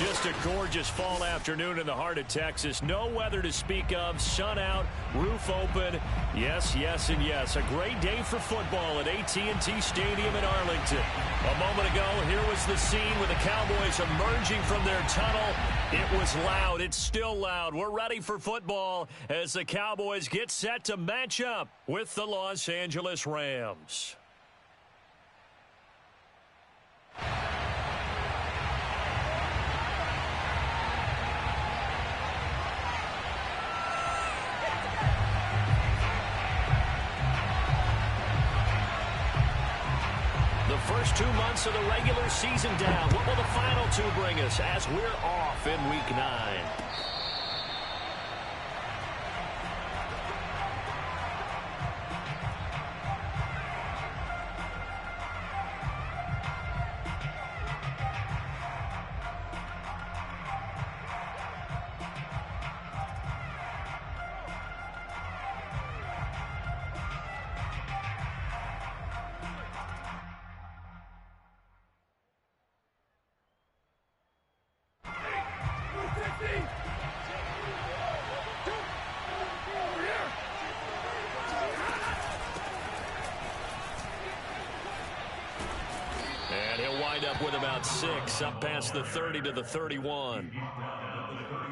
Just a gorgeous fall afternoon in the heart of Texas. No weather to speak of. Sun out, roof open. Yes, yes, and yes. A great day for football at AT&T Stadium in Arlington. A moment ago, here was the scene with the Cowboys emerging from their tunnel. It was loud. It's still loud. We're ready for football as the Cowboys get set to match up with the Los Angeles Rams. The first 2 months of the regular season down. What will the final two bring us as we're off in Week 9? And he'll wind up with about 6, up past the 30 to the 31.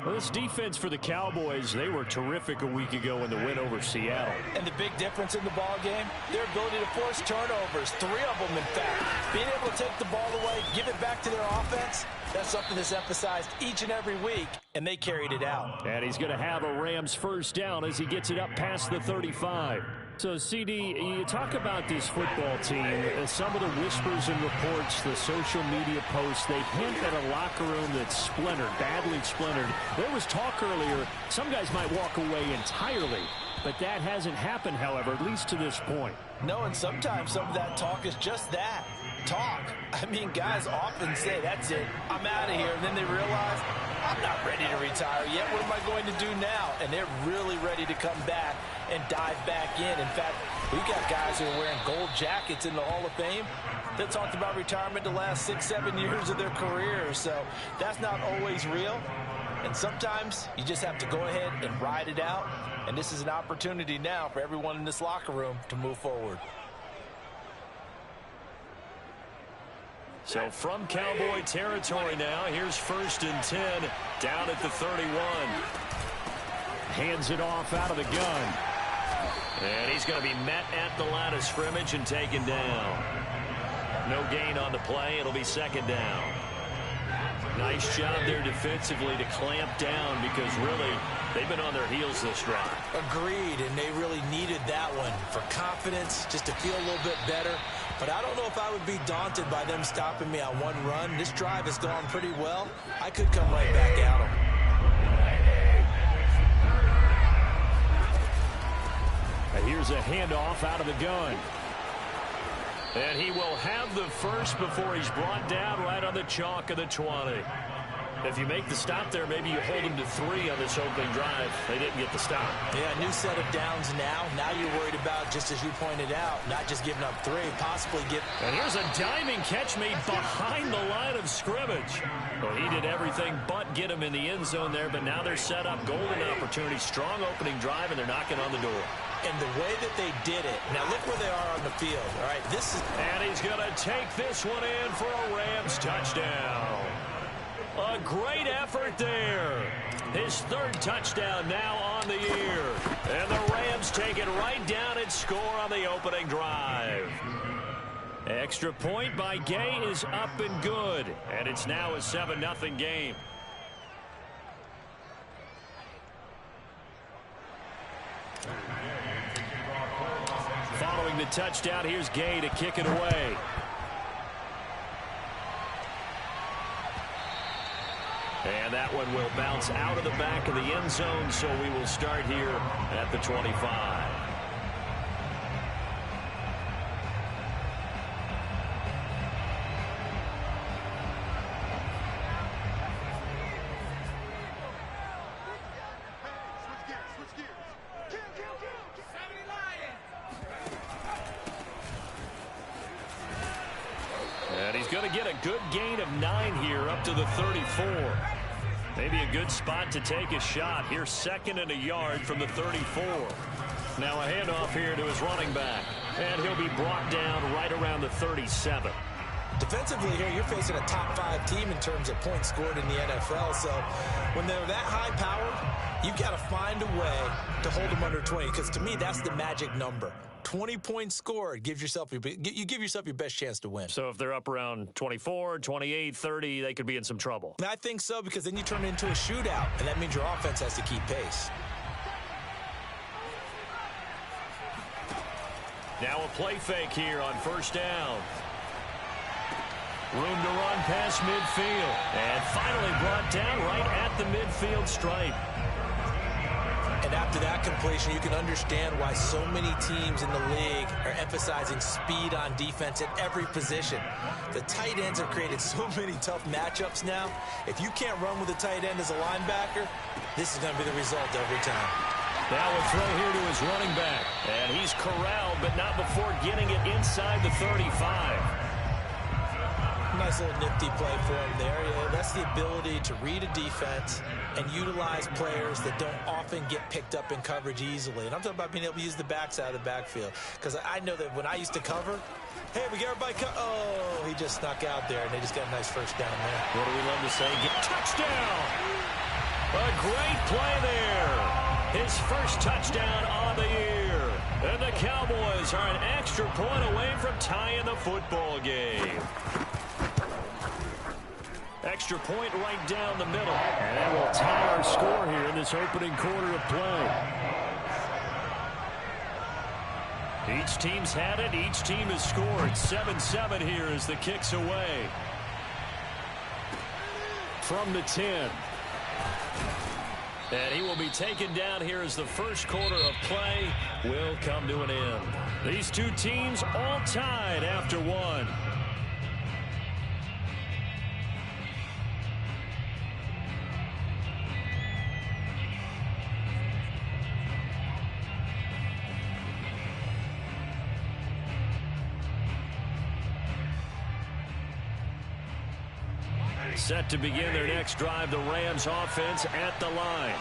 Well, this defense for the Cowboys, they were terrific a week ago in the win over Seattle. And the big difference in the ball game, their ability to force turnovers, 3 of them in fact. Being able to take the ball away, give it back to their offense, that's something that's emphasized each and every week, and they carried it out. And he's going to have a Rams first down as he gets it up past the 35. So, CD, you talk about this football team, some of the whispers and reports, the social media posts, they hint at a locker room that's splintered, badly splintered. There was talk earlier, some guys might walk away entirely, but that hasn't happened, however, at least to this point. No, and sometimes some of that talk is just that, talk. I mean, guys often say, that's it, I'm out of here, and then they realize, I'm not ready to retire yet. What am I going to do now? And they're really ready to come back and dive back in. In fact, we've got guys who are wearing gold jackets in the Hall of Fame that talked about retirement the last 6-7 years of their careers. So that's not always real. And sometimes you just have to go ahead and ride it out. And this is an opportunity now for everyone in this locker room to move forward. So from Cowboy territory now, here's 1st and 10 down at the 31. Hands it off out of the gun. And he's going to be met at the line of scrimmage and taken down. No gain on the play. It'll be 2nd down. Nice job there defensively to clamp down because really they've been on their heels this drive. Agreed, and they really needed that one for confidence, just to feel a little bit better. But I don't know if I would be daunted by them stopping me on one run. This drive has gone pretty well. I could come right back at them. Here's a handoff out of the gun. And he will have the first before he's brought down right on the chalk of the 20. If you make the stop there, maybe you hold him to 3 on this opening drive. They didn't get the stop. Yeah, new set of downs now. Now you're worried about, just as you pointed out, not just giving up 3, possibly give. And here's a diving catch made behind the line of scrimmage. Well, he did everything but get him in the end zone there, but now they're set up. Golden opportunity, strong opening drive, and they're knocking on the door. And the way that they did it, now look where they are on the field. All right, this is. And he's going to take this one in for a Rams touchdown. A great effort there. His 3rd touchdown now on the year. And the Rams take it right down and score on the opening drive. Extra point by Gay is up and good. And it's now a 7-0 game. Following the touchdown, here's Gay to kick it away. And that one will bounce out of the back of the end zone, so we will start here at the 25. get a good gain of 9 here up to the 34. Maybe a good spot to take a shot. Here's 2nd and a yard from the 34. Now a handoff here to his running back. And he'll be brought down right around the 37. Defensively here, you're facing a top 5 team in terms of points scored in the NFL. So when they're that high-powered, you've got to find a way to hold them under 20. Because to me, that's the magic number. 20 points scored, you give yourself your best chance to win. So if they're up around 24, 28, 30, they could be in some trouble. I think so, because then you turn it into a shootout, and that means your offense has to keep pace. Now a play fake here on 1st down. Room to run past midfield. And finally brought down right at the midfield stripe. And after that completion, you can understand why so many teams in the league are emphasizing speed on defense at every position. The tight ends have created so many tough matchups now. If you can't run with a tight end as a linebacker, this is going to be the result every time. Now a throw here to his running back. And he's corralled, but not before getting it inside the 35. Nice little nifty play for him there. Yeah, that's the ability to read a defense and utilize players that don't often get picked up in coverage easily. And I'm talking about being able to use the backside of the backfield. Because I know that when I used to cover, hey, we got everybody oh, he just snuck out there, and they just got a nice 1st down there. What do we love to say? Touchdown! A great play there. His 1st touchdown on the year. And the Cowboys are an extra point away from tying the football game. Extra point right down the middle. And that will tie our score here in this opening quarter of play. Each team's had it. Each team has scored. 7-7 here as the kick's away. From the 10. And he will be taken down here as the 1st quarter of play will come to an end. These two teams all tied after 1. Set to begin their next drive, the Rams offense at the line.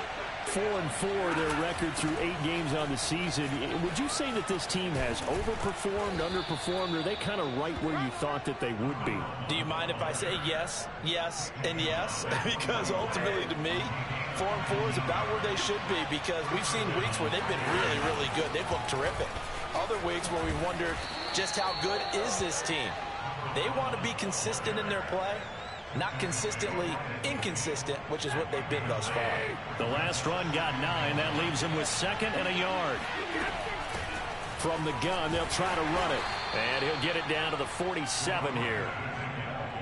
4-4 their record through 8 games on the season. Would you say that this team has overperformed, underperformed, or are they kind of right where you thought that they would be? Do you mind if I say yes, yes, and yes? Because ultimately to me, 4-4 is about where they should be, because we've seen weeks where they've been really, really good. They've looked terrific. Other weeks where we wondered just how good is this team. They want to be consistent in their play. Not consistently inconsistent, which is what they've been thus far. The last run got 9. That leaves him with 2nd and a yard. From the gun, they'll try to run it. And he'll get it down to the 47 here.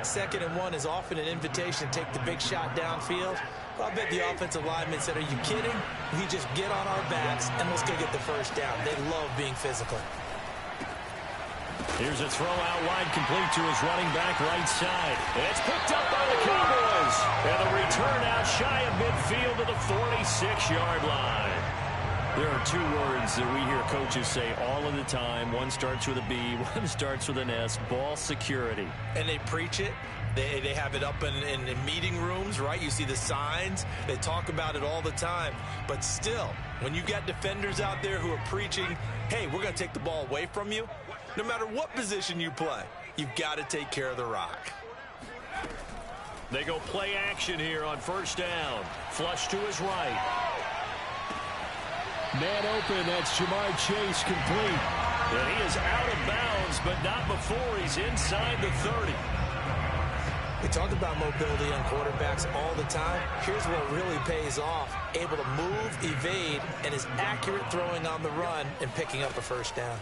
2nd and 1 is often an invitation to take the big shot downfield. Well, I bet the offensive lineman said, are you kidding? We just get on our backs and let's go get the 1st down. They love being physical. Here's a throw out wide, complete to his running back right side. It's picked up by the Cowboys. And a return out shy of midfield to the 46-yard line. There are 2 words that we hear coaches say all of the time. One starts with a B, one starts with an S, ball security. And they preach it. They have it up in meeting rooms, right? You see the signs. They talk about it all the time. But still, when you got defenders out there who are preaching, hey, we're going to take the ball away from you, no matter what position you play, you've got to take care of the rock. They go play action here on 1st down. Flush to his right. Man open, that's Jamar Chase, complete. And he is out of bounds, but not before he's inside the 30. We talk about mobility on quarterbacks all the time. Here's what really pays off. Able to move, evade, and is accurate throwing on the run and picking up a 1st down.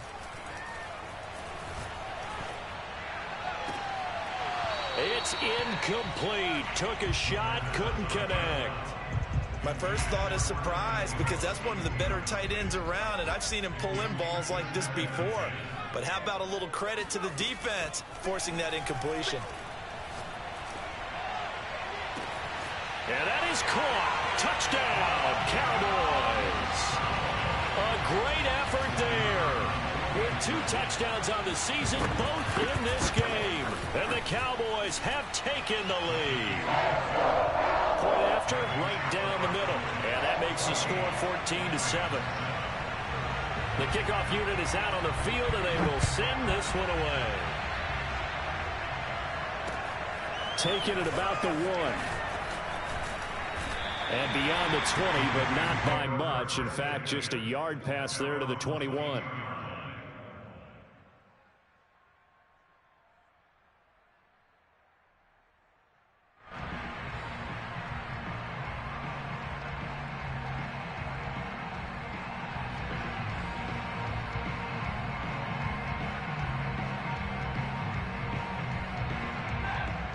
It's incomplete. Took a shot, couldn't connect. My first thought is surprise, because that's one of the better tight ends around, and I've seen him pull in balls like this before. But how about a little credit to the defense forcing that incompletion? And that is caught. Touchdown, Cowboys. A great effort there. With 2 touchdowns on the season, both in this game. And the Cowboys have taken the lead. Point after, right down the middle. And that makes the score 14-7. The kickoff unit is out on the field, and they will send this one away. Taking it about the 1. And beyond the 20, but not by much. In fact, just a yard pass there to the 21.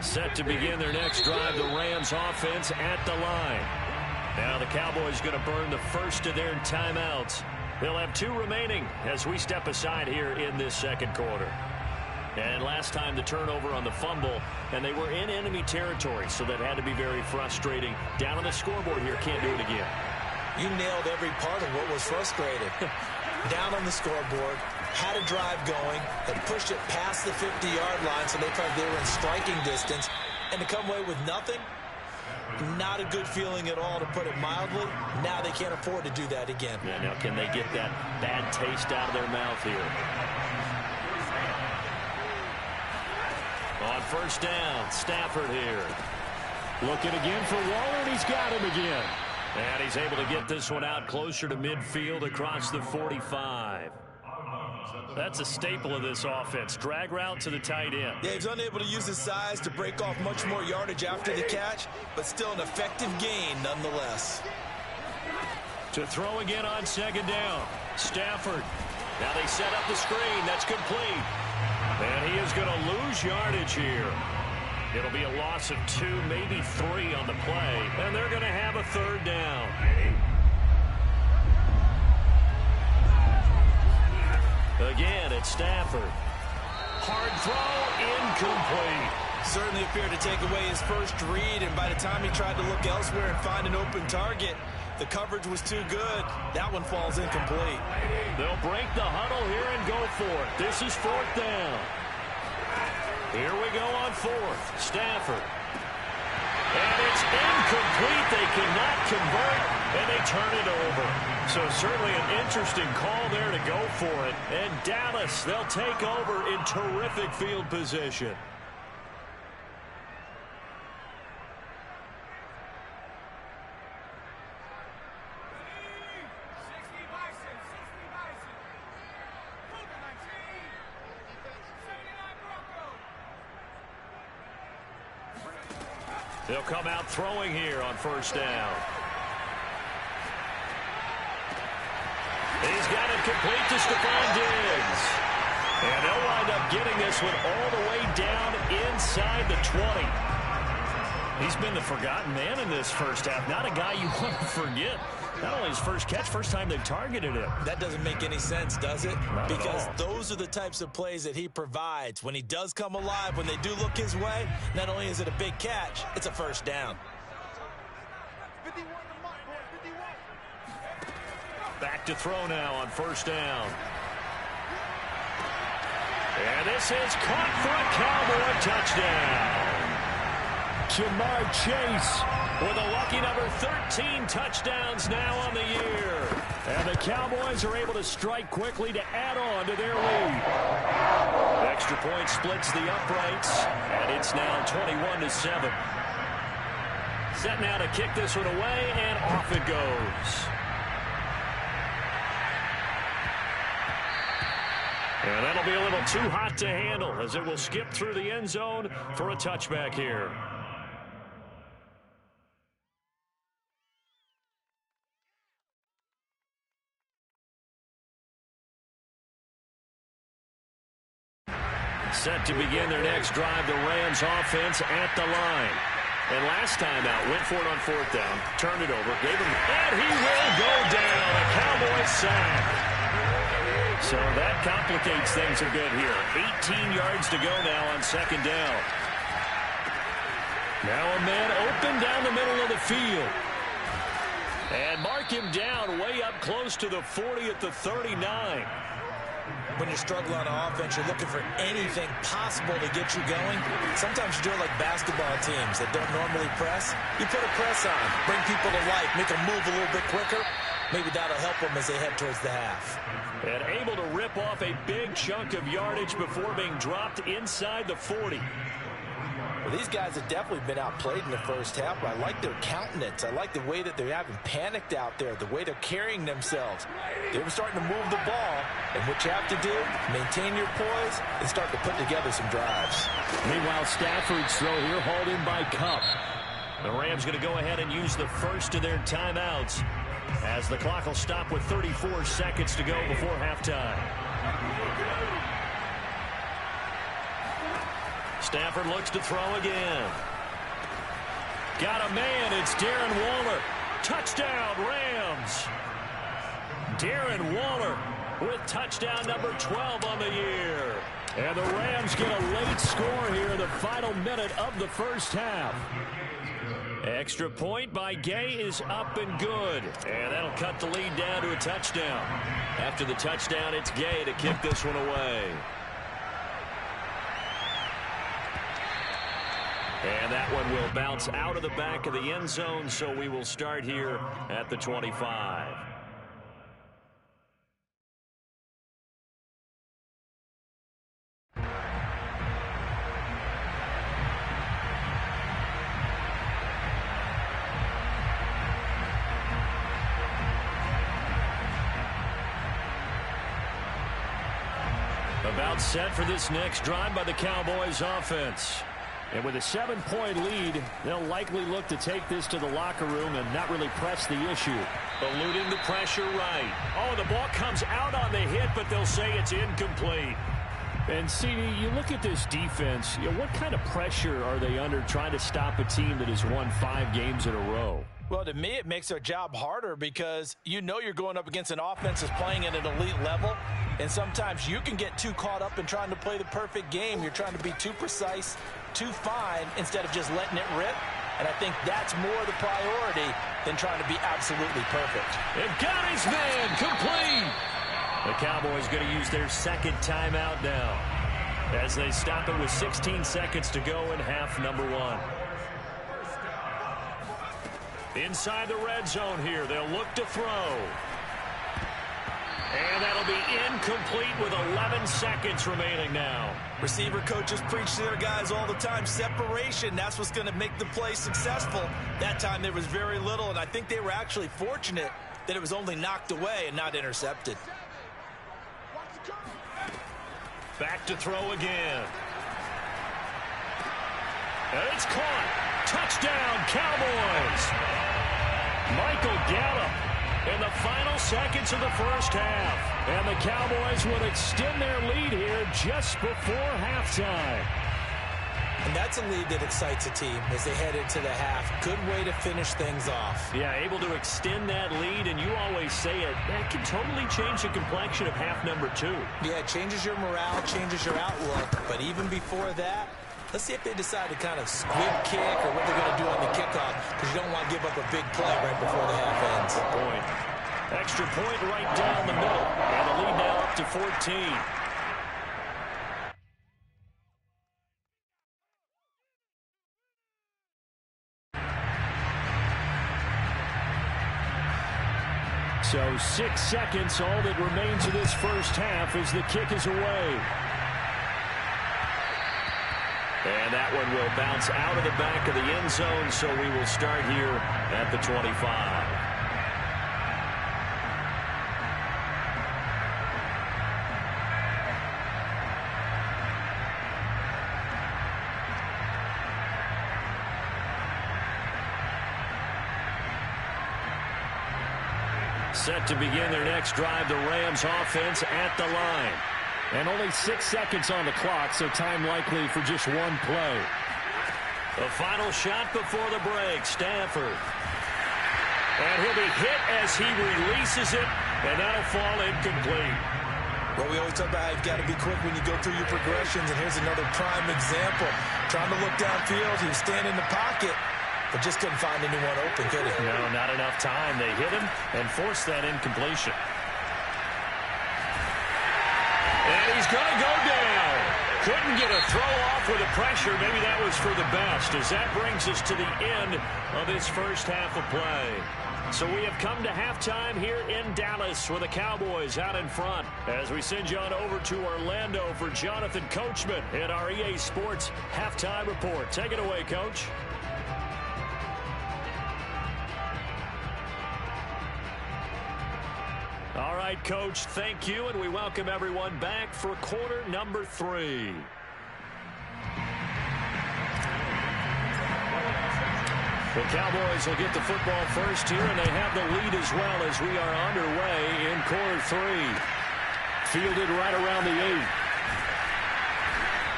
Set to begin their next drive, the Rams offense at the line. Now the Cowboys going to burn the first of their timeouts. They'll have 2 remaining as we step aside here in this second quarter. And last time the turnover on the fumble, and they were in enemy territory, so that had to be very frustrating. Down on the scoreboard here, can't do it again. You nailed every part of what was frustrating. Down on the scoreboard, had a drive going, and pushed it past the 50-yard line, so they felt they were in striking distance, and to come away with nothing, not a good feeling at all, to put it mildly. Now they can't afford to do that again. Yeah, now can they get that bad taste out of their mouth here? On first down, Stafford here. Looking again for Waller, and he's got him again. And he's able to get this one out closer to midfield across the 45. That's a staple of this offense. Drag route to the tight end. Yeah, he's unable to use his size to break off much more yardage after the catch, but still an effective gain nonetheless. To throw again on second down. Stafford. Now they set up the screen. That's complete. And he is going to lose yardage here. It'll be a loss of 2, maybe 3 on the play. And they're going to have a third down. Again, it's Stafford. Hard throw, incomplete. Certainly appeared to take away his first read, and by the time he tried to look elsewhere and find an open target, the coverage was too good. That one falls incomplete. They'll break the huddle here and go for it. This is 4th down. Here we go on 4th. Stafford. And it's incomplete. They cannot convert, and they turn it over. So certainly an interesting call there to go for it. And Dallas, they'll take over in terrific field position. They'll come out throwing here on first down. He's got it complete to Stephon Diggs. And they'll wind up getting this one all the way down inside the 20. He's been the forgotten man in this first half. Not a guy you want to forget. Not only his first catch, first time they've targeted him. That doesn't make any sense, does it? Because those are the types of plays that he provides. When he does come alive, when they do look his way, not only is it a big catch, it's a first down. Back to throw now on first down. And this is caught for a Cowboy touchdown. Jamar Chase with a lucky number 13 touchdowns now on the year. And the Cowboys are able to strike quickly to add on to their lead. The extra point splits the uprights, and it's now 21-7. Set now to kick this one away, and off it goes. And that'll be a little too hot to handle as it will skip through the end zone for a touchback here. Set to begin their next drive, the Rams offense at the line. And last time out, went for it on fourth down, turned it over, gave him, and he will go down. A Cowboys sack. So that complicates things a bit here. 18 yards to go now on second down. Now a man open down the middle of the field. And mark him down way up close to the 40 at the 39. When you're struggling on offense, you're looking for anything possible to get you going. Sometimes you do it like basketball teams that don't normally press. You put a press on, bring people to life, make them move a little bit quicker. Maybe that'll help them as they head towards the half. And able to rip off a big chunk of yardage before being dropped inside the 40. Well, these guys have definitely been outplayed in the first half, but I like their countenance. I like the way that they're having panicked out there, the way they're carrying themselves. They were starting to move the ball, and what you have to do, maintain your poise and start to put together some drives. Meanwhile, Stafford's throw here hauled in by Kupp. The Rams going to go ahead and use the first of their timeouts as the clock will stop with 34 seconds to go before halftime. Stafford looks to throw again. Got a man. It's Darren Waller. Touchdown, Rams. Darren Waller with touchdown number 12 on the year. And the Rams get a late score here in the final minute of the first half. Extra point by Gay is up and good. And that'll cut the lead down to a touchdown. After the touchdown, it's Gay to kick this one away. And that one will bounce out of the back of the end zone, so we will start here at the 25. About set for this next drive by the Cowboys offense. And with a 7-point lead, they'll likely look to take this to the locker room and not really press the issue. Eluding the pressure right. Oh, the ball comes out on the hit, but they'll say it's incomplete. And, CD, you look at this defense, what kind of pressure are they under trying to stop a team that has won 5 games in a row? Well, to me, it makes their job harder because you know you're going up against an offense that's playing at an elite level, and sometimes you can get too caught up in trying to play the perfect game. You're trying to be too precise, too fine, instead of just letting it rip. And I think that's more the priority than trying to be absolutely perfect. And got his man complete. The Cowboys going to use their second timeout now as they stop it with 16 seconds to go in half number 1. Inside the red zone here, they'll look to throw. And that'll be incomplete with 11 seconds remaining now. Receiver coaches preach to their guys all the time. Separation, that's what's going to make the play successful. That time there was very little, and I think they were actually fortunate that it was only knocked away and not intercepted. Back to throw again. And it's caught. Touchdown, Cowboys. Michael Gallup in the final seconds of the first half. And the Cowboys would extend their lead here just before halftime. And that's a lead that excites a team as they head into the half. Good way to finish things off. Yeah, able to extend that lead, and you always say it, that can totally change the complexion of half number 2. Yeah, it changes your morale, changes your outlook. But even before that, let's see if they decide to kind of squib kick or what they're going to do on the kickoff, because you don't want to give up a big play right before the half ends. Point. Extra point right down the middle. And the lead now up to 14. So 6 seconds, all that remains of this first half as the kick is away. And that one will bounce out of the back of the end zone, so we will start here at the 25. Set to begin their next drive, the Rams offense at the line. And only 6 seconds on the clock, so time likely for just one play. The final shot before the break, Stafford. And he'll be hit as he releases it, and that'll fall incomplete. Well, we always talk about how you've got to be quick when you go through your progressions, and here's another prime example. Trying to look downfield, he was standing in the pocket, but just couldn't find anyone open, could he? No, not enough time. They hit him and forced that incompletion. Couldn't get a throw off with the pressure. Maybe that was for the best, as that brings us to the end of this first half of play. So we have come to halftime here in Dallas with the Cowboys out in front. As we send you on over to Orlando for Jonathan Coachman in our EA Sports Halftime Report. Take it away, Coach. All right, Coach, thank you, and we welcome everyone back for quarter number 3. The Cowboys will get the football first here, and they have the lead as well as we are underway in quarter 3. Fielded right around the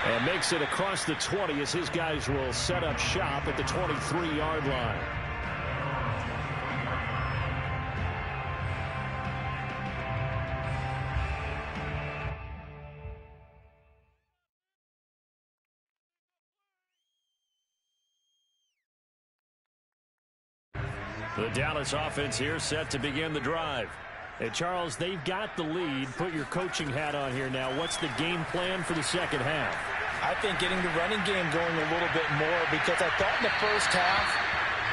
8. And makes it across the 20 as his guys will set up shop at the 23-yard line. The Dallas offense here set to begin the drive. And Charles, they've got the lead. Put your coaching hat on here now. What's the game plan for the second half? I think getting the running game going a little bit more, because I thought in the first half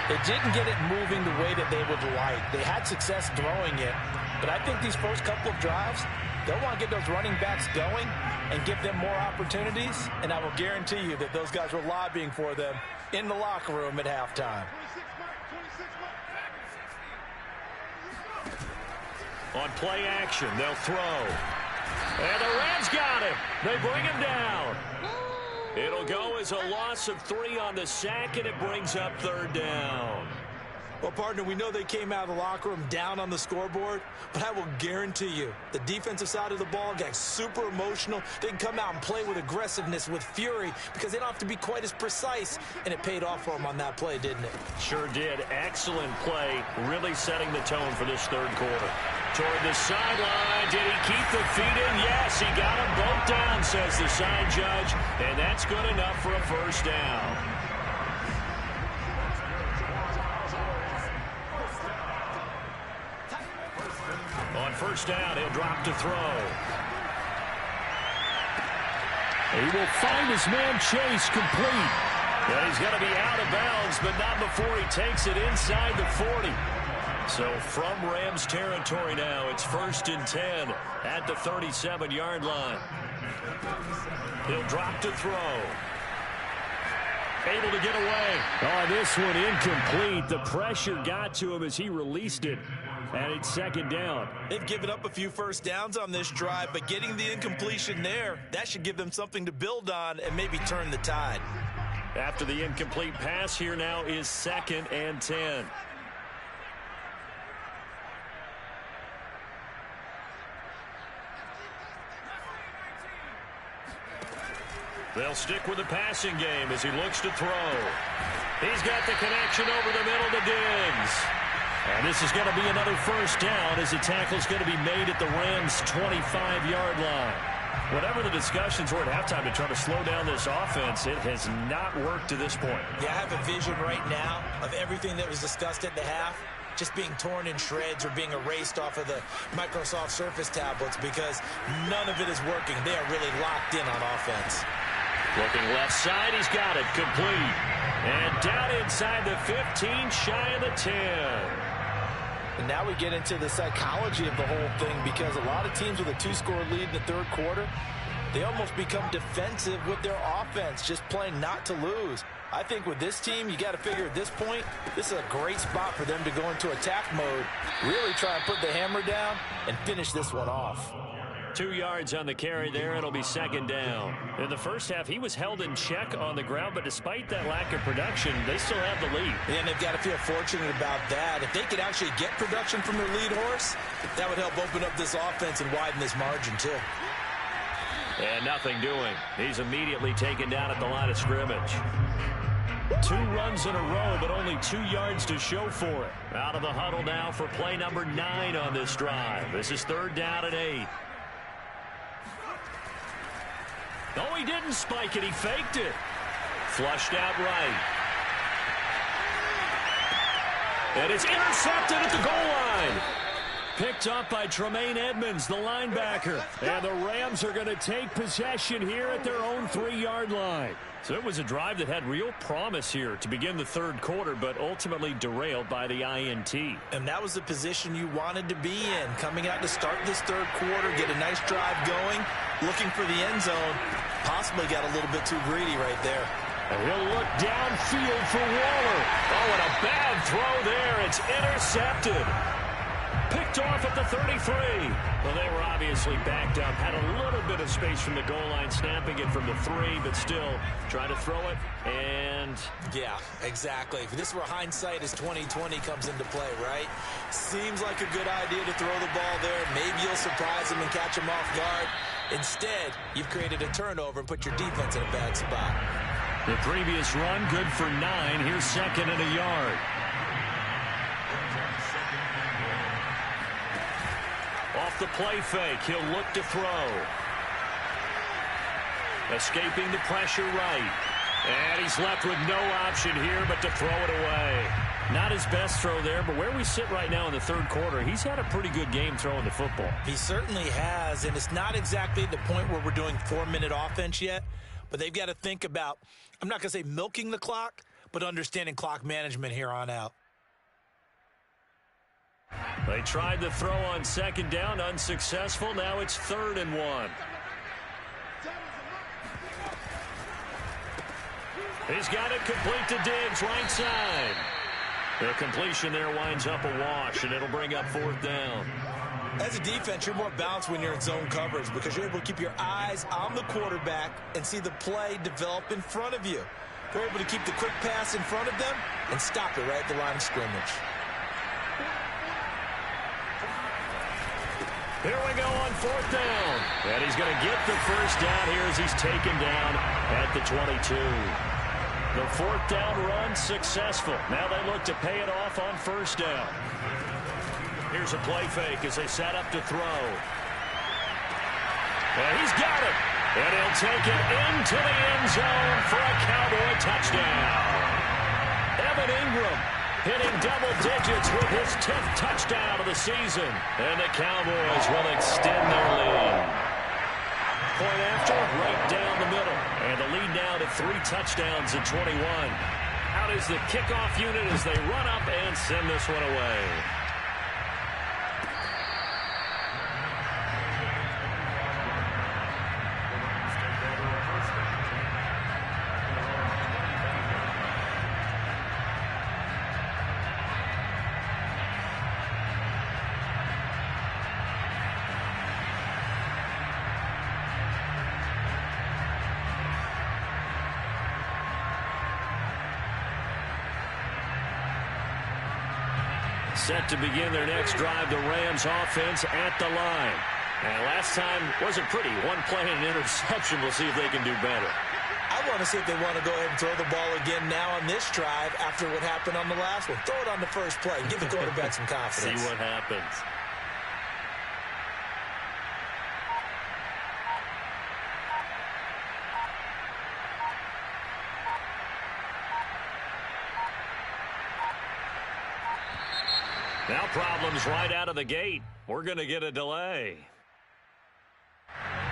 they didn't get it moving the way that they would like. They had success throwing it, but I think these first couple of drives, they'll want to get those running backs going and give them more opportunities, and I will guarantee you that those guys were lobbying for them in the locker room at halftime. On play action, they'll throw. And the Rams got him. They bring him down. It'll go as a loss of 3 on the sack, and it brings up third down. Well, partner, we know they came out of the locker room down on the scoreboard, but I will guarantee you the defensive side of the ball got super emotional. They can come out and play with aggressiveness, with fury, because they don't have to be quite as precise, and it paid off for them on that play, didn't it? Sure did. Excellent play, really setting the tone for this third quarter. Toward the sideline, did he keep the feet in? Yes, he got them both down, says the side judge, and that's good enough for a first down. On first down, he'll drop to throw. He will find his man Chase complete. And he's going to be out of bounds, but not before he takes it inside the 40. So from Rams territory now, it's 1st and 10 at the 37-yard line. He'll drop to throw. Able to get away. Oh, this one incomplete. The pressure got to him as he released it. And it's second down. They've given up a few first downs on this drive, but getting the incompletion there, that should give them something to build on and maybe turn the tide. After the incomplete pass, here now is 2nd and 10. They'll stick with the passing game as he looks to throw. He's got the connection over the middle to Diggs. And this is going to be another first down as the tackle's going to be made at the Rams' 25-yard line. Whatever the discussions were at halftime to try to slow down this offense, it has not worked to this point. Yeah, I have a vision right now of everything that was discussed at the half just being torn in shreds or being erased off of the Microsoft Surface tablets, because none of it is working. They are really locked in on offense. Looking left side, he's got it complete. And down inside the 15, shy of the 10. And now we get into the psychology of the whole thing, because a lot of teams with a 2-score lead in the third quarter, they almost become defensive with their offense, just playing not to lose. I think with this team, you got to figure at this point, this is a great spot for them to go into attack mode, really try and put the hammer down and finish this one off. 2 yards on the carry there. It'll be second down. In the first half, he was held in check on the ground, but despite that lack of production, they still have the lead. And they've got to feel fortunate about that. If they could actually get production from their lead horse, that would help open up this offense and widen this margin too. And nothing doing. He's immediately taken down at the line of scrimmage. 2 runs in a row, but only 2 yards to show for it. Out of the huddle now for play number 9 on this drive. This is 3rd down and 8. No, he didn't spike it. He faked it. Flushed out right. And it's intercepted at the goal line. picked up by Tremaine Edmonds, the linebacker. And the Rams are going to take possession here at their own 3-yard line. So it was a drive that had real promise here to begin the third quarter, but ultimately derailed by the INT. And that was the position you wanted to be in, coming out to start this third quarter, get a nice drive going, looking for the end zone. Possibly got a little bit too greedy right there. And he'll look downfield for Waller. Oh, and a bad throw there. It's intercepted. Picked off at the 33. Well, they were obviously backed up. Had a little bit of space from the goal line, snapping it from the 3, but still trying to throw it. And yeah, exactly. This is where hindsight is 20/20 comes into play, right? Seems like a good idea to throw the ball there. Maybe you'll surprise him and catch him off guard. Instead, you've created a turnover and put your defense in a bad spot. The previous run, good for 9. Here's 2nd and a yard. Off the play fake, he'll look to throw. Escaping the pressure right. And he's left with no option here but to throw it away. Not his best throw there, but where we sit right now in the third quarter, he's had a pretty good game throwing the football. He certainly has, and it's not exactly the point where we're doing 4-minute offense yet, but they've got to think about, I'm not going to say milking the clock, but understanding clock management here on out. They tried the throw on 2nd down, unsuccessful. Now it's 3rd and 1. He's got it complete to Diggs, right side. The completion there winds up a wash, and it'll bring up 4th down. As a defense, you're more balanced when you're in zone coverage because you're able to keep your eyes on the quarterback and see the play develop in front of you. You're able to keep the quick pass in front of them and stop it right at the line of scrimmage. Here we go on 4th down. And he's going to get the first down here as he's taken down at the 22. The 4th down run successful. Now they look to pay it off on 1st down. Here's a play fake as they set up to throw. And he's got it. And he'll take it into the end zone for a Cowboy touchdown. Evan Ingram hitting double digits with his 10th touchdown of the season. And the Cowboys will extend their lead. Point after, right down the middle. And the lead now to 3 touchdowns in 21. Out is the kickoff unit as they run up and send this one away. Set to begin their next drive, the Rams offense at the line. And last time wasn't pretty. One play and an interception. We'll see if they can do better. I want to see if they want to go ahead and throw the ball again now on this drive after what happened on the last one. Throw it on the first play. Give the quarterback some confidence. See what happens. Now problems right out of the gate. We're going to get a delay.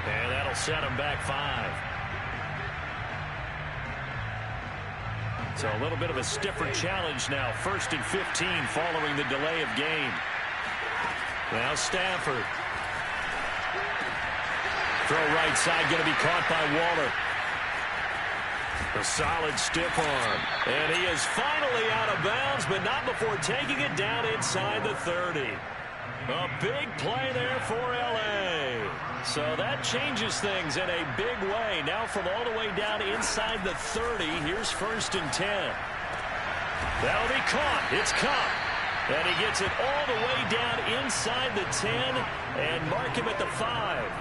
And that'll set them back 5. So a little bit of a stiffer challenge now. 1st and 15 following the delay of game. Now Stafford. Throw right side, going to be caught by Waller. A solid stiff arm. And he is finally out of bounds, but not before taking it down inside the 30. A big play there for L.A. So that changes things in a big way. Now from all the way down inside the 30, here's 1st and 10. That'll be caught. It's Kupp. And he gets it all the way down inside the 10 and mark him at the 5.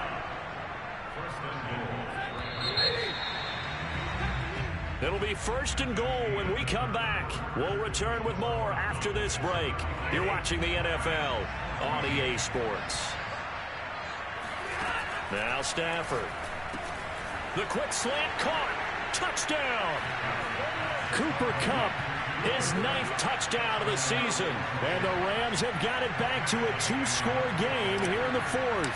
It'll be 1st and goal when we come back. We'll return with more after this break. You're watching the NFL on EA Sports. Now Stafford. The quick slant caught. Touchdown. Cooper Kupp His 9th touchdown of the season. And the Rams have got it back to a 2-score game here in the 4th.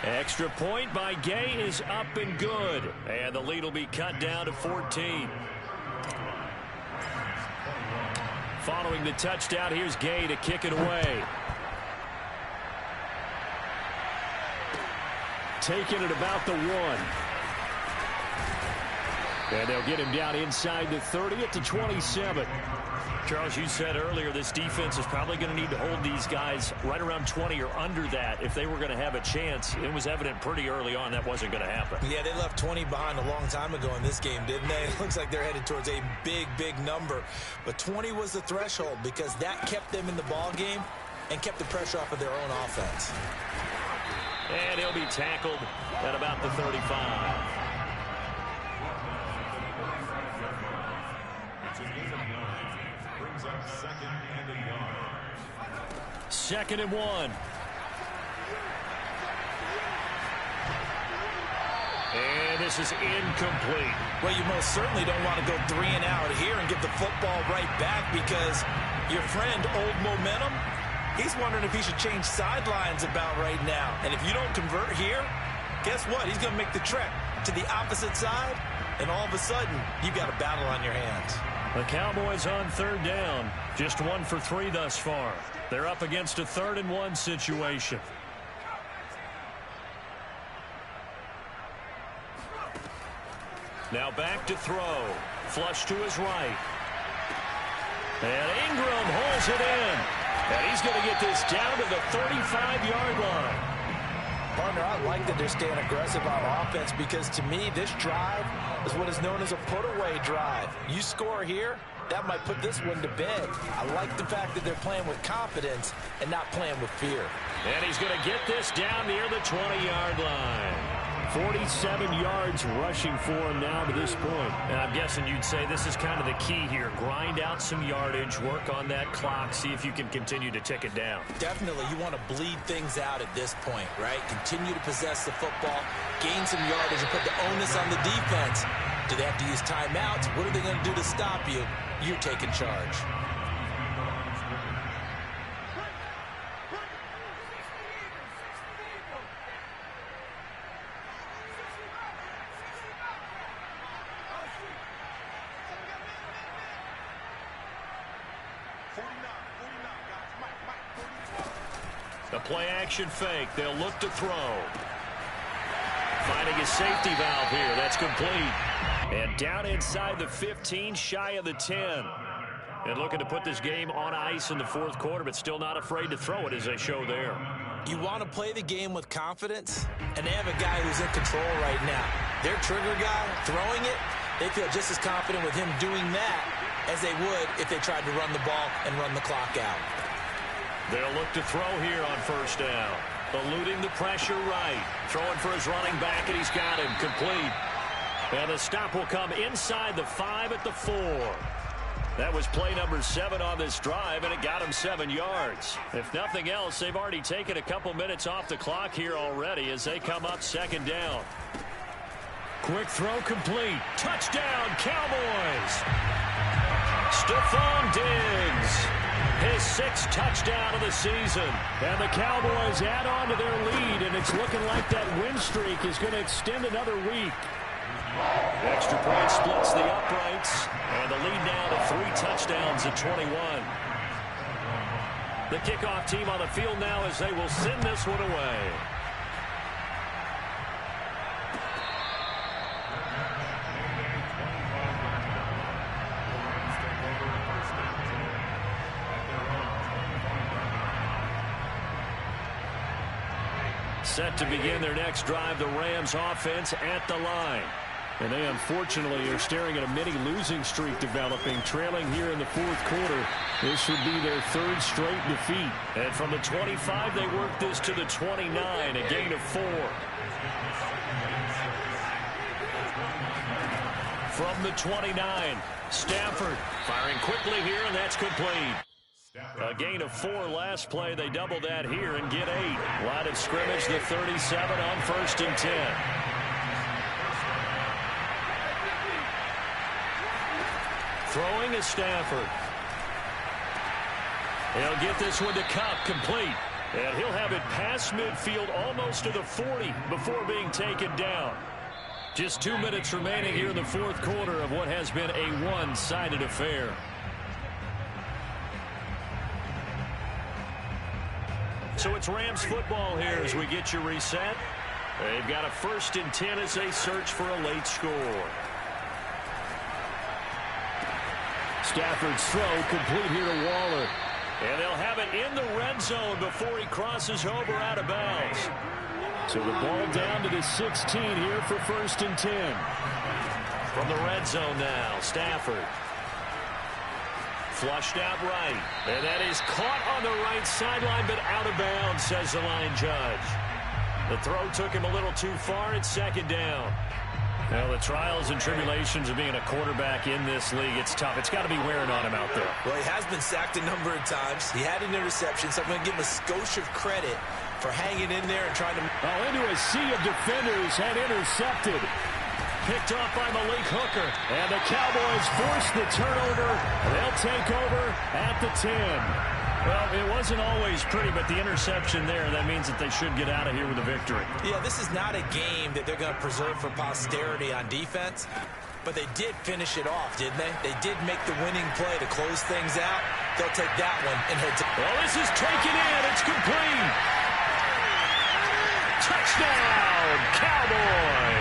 Extra point by Gay is up and good. And the lead will be cut down to 14. Following the touchdown, here's Gay to kick it away. Taking it about the 1. And they'll get him down inside the 30 at the 27. Charles, you said earlier this defense is probably going to need to hold these guys right around 20 or under that if they were going to have a chance. It was evident pretty early on that wasn't going to happen. Yeah, they left 20 behind a long time ago in this game, didn't they? It looks like they're headed towards a big, big number. But 20 was the threshold because that kept them in the ball game and kept the pressure off of their own offense. And he'll be tackled at about the 35. Second and 1. And this is incomplete. Well, you most certainly don't want to go 3 and out here and give the football right back because your friend, Old Momentum, he's wondering if he should change sidelines about right now. And if you don't convert here, guess what? He's going to make the trek to the opposite side, and all of a sudden, you've got a battle on your hands. The Cowboys on 3rd down. Just 1 for 3 thus far. They're up against a 3rd and 1 situation. Now back to throw. Flush to his right. And Ingram holds it in. And he's going to get this down to the 35-yard line. Partner, I like that they're staying aggressive on offense because to me, this drive is what is known as a put-away drive. You score here, that might put this one to bed. I like the fact that they're playing with confidence and not playing with fear. And he's going to get this down near the 20-yard line. 47 yards rushing for him now to this point. And I'm guessing you'd say this is kind of the key here. Grind out some yardage, work on that clock, see if you can continue to tick it down. Definitely, you want to bleed things out at this point, right? Continue to possess the football, gain some yardage, and put the onus on the defense. Do they have to use timeouts? What are they going to do to stop you? You're taking charge. The play-action fake. They'll look to throw. Finding a safety valve here. That's complete. And down inside the 15, shy of the 10. And looking to put this game on ice in the 4th quarter, but still not afraid to throw it as they show there. You want to play the game with confidence, and they have a guy who's in control right now. Their trigger guy, throwing it, they feel just as confident with him doing that as they would if they tried to run the ball and run the clock out. They'll look to throw here on 1st down. Eluding the pressure right. Throwing for his running back, and he's got him complete. And the stop will come inside the 5 at the 4. That was play number 7 on this drive, and it got him 7 yards. If nothing else, they've already taken a couple minutes off the clock here already as they come up 2nd down. Quick throw complete. Touchdown, Cowboys! Stephon Diggs. His 6th touchdown of the season. And the Cowboys add on to their lead, and it's looking like that win streak is going to extend another week. Extra point splits the uprights, and the lead now to 3 touchdowns at 21. The kickoff team on the field now as they will send this one away. Set to begin their next drive, the Rams offense at the line. And they unfortunately are staring at a mini losing streak developing, trailing here in the 4th quarter. This would be their 3rd straight defeat. And from the 25, they work this to the 29, a gain of 4. From the 29, Stafford firing quickly here, and that's complete. A gain of 4 last play. They double that here and get 8. Line of scrimmage, the 37 on 1st and 10. Throwing is Stafford. He'll get this one to Kupp, complete. And he'll have it past midfield almost to the 40 before being taken down. Just 2 minutes remaining here in the fourth quarter of what has been a one-sided affair. So it's Rams football here as we get you reset. They've got a 1st and 10 as they search for a late score. Stafford's throw complete here to Waller. And they'll have it in the red zone before he crosses over out of bounds. So the ball down to the 16 here for 1st and 10. From the red zone now, Stafford. Flushed out right. And that is caught on the right sideline, but out of bounds, says the line judge. The throw took him a little too far. It's 2nd down. Well, the trials and tribulations of being a quarterback in this league, it's tough. It's got to be wearing on him out there. Well, he has been sacked a number of times. He had an interception, so I'm going to give him a skosh of credit for hanging in there and trying to... Well, into a sea of defenders and intercepted. Picked off by Malik Hooker. And the Cowboys force the turnover. They'll take over at the 10. Well, it wasn't always pretty, but the interception there, that means that they should get out of here with a victory. Yeah, this is not a game that they're going to preserve for posterity on defense, but they did finish it off, didn't they? They did make the winning play to close things out. They'll take that one and head to... Well, this is taken in. It's complete. Touchdown, Cowboys.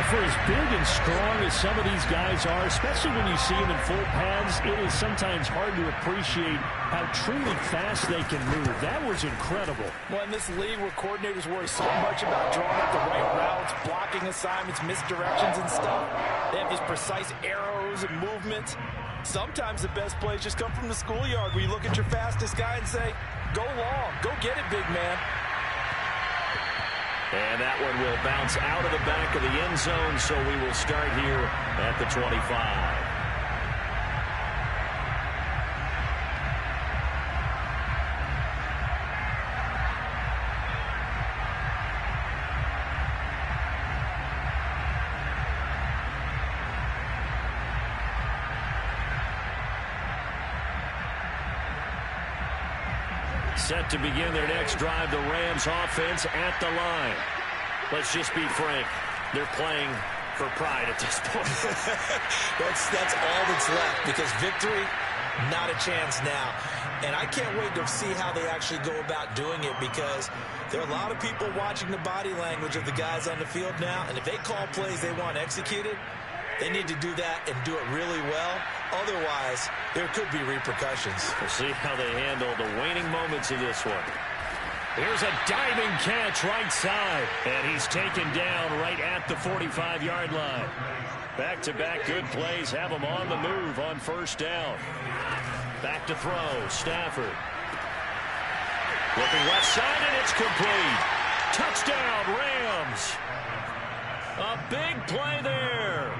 For as big and strong as some of these guys are, especially when you see them in full pads, it is sometimes hard to appreciate how truly fast they can move. That was incredible. Well, in this league where coordinators worry so much about drawing up the right routes, blocking assignments, misdirections and stuff, they have these precise arrows and movements. Sometimes the best plays just come from the schoolyard where you look at your fastest guy and say, go long, go get it, big man. And that one will bounce out of the back of the end zone, so we will start here at the 25. Set to begin their next drive, the Rams offense at the line. Let's just be frank. They're playing for pride at this point. that's all that's left, because victory, not a chance now. And I can't wait to see how they actually go about doing it, because there are a lot of people watching the body language of the guys on the field now, and if they call plays they want executed, they need to do that and do it really well. Otherwise, there could be repercussions. We'll see how they handle the waning moments of this one. Here's a diving catch right side, and he's taken down right at the 45-yard line. Back-to-back good plays have him on the move on 1st down. Back to throw, Stafford. Looking left side, and it's complete. Touchdown, Rams. A big play there.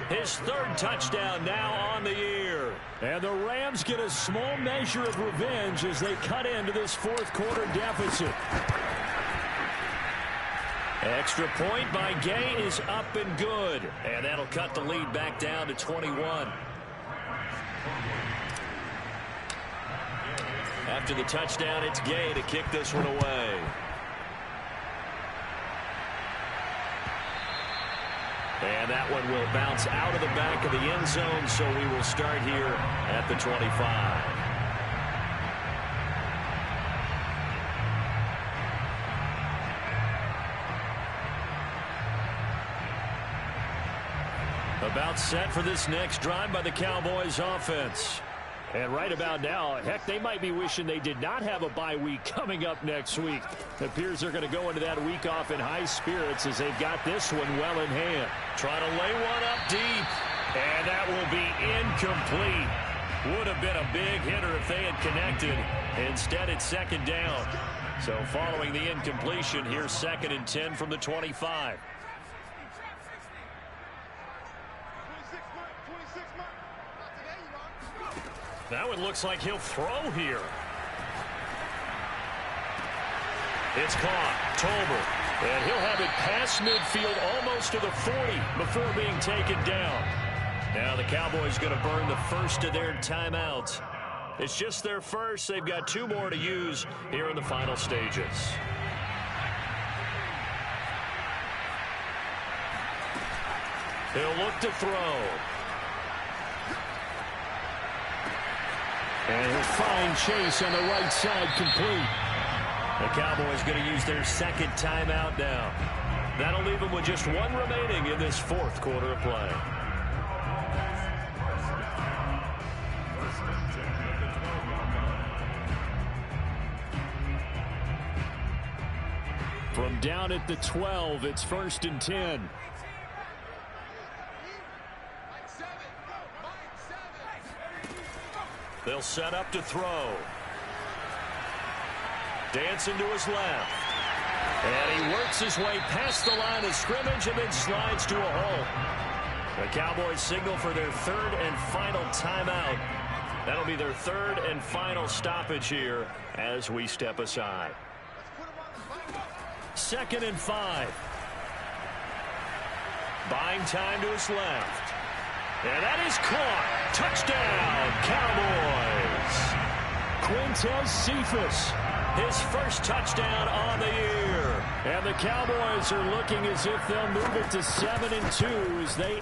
His 3rd touchdown now on the year. And the Rams get a small measure of revenge as they cut into this 4th quarter deficit. Extra point by Gay is up and good. And that'll cut the lead back down to 21. After the touchdown, it's Gay to kick this one away. And that one will bounce out of the back of the end zone, so we will start here at the 25. About set for this next drive by the Cowboys offense. And right about now, heck, they might be wishing they did not have a bye week coming up next week. It appears they're going to go into that week off in high spirits as they've got this one well in hand. Trying to lay one up deep. And that will be incomplete. Would have been a big hitter if they had connected. Instead, it's 2nd down. So following the incompletion, here's 2nd and 10 from the 25. That one looks like he'll throw here. It's caught. Tolbert. And he'll have it past midfield almost to the 40 before being taken down. Now the Cowboys going to burn the first of their timeouts. It's just their first. They've got 2 more to use here in the final stages. He'll look to throw. And he'll find Chase on the right side complete. The Cowboys going to use their second timeout now. That'll leave them with just 1 remaining in this 4th quarter of play. From down at the 12, it's 1st and 10. They'll set up to throw. Dancing to his left. And he works his way past the line of scrimmage and then slides to a hole. The Cowboys signal for their 3rd and final timeout. That'll be their 3rd and final stoppage here as we step aside. 2nd and 5. Buying time to his left. And that is caught. Touchdown, Cowboys. Quintez Cephus, his first touchdown on the year. And the Cowboys are looking as if they'll move it to 7-2 as they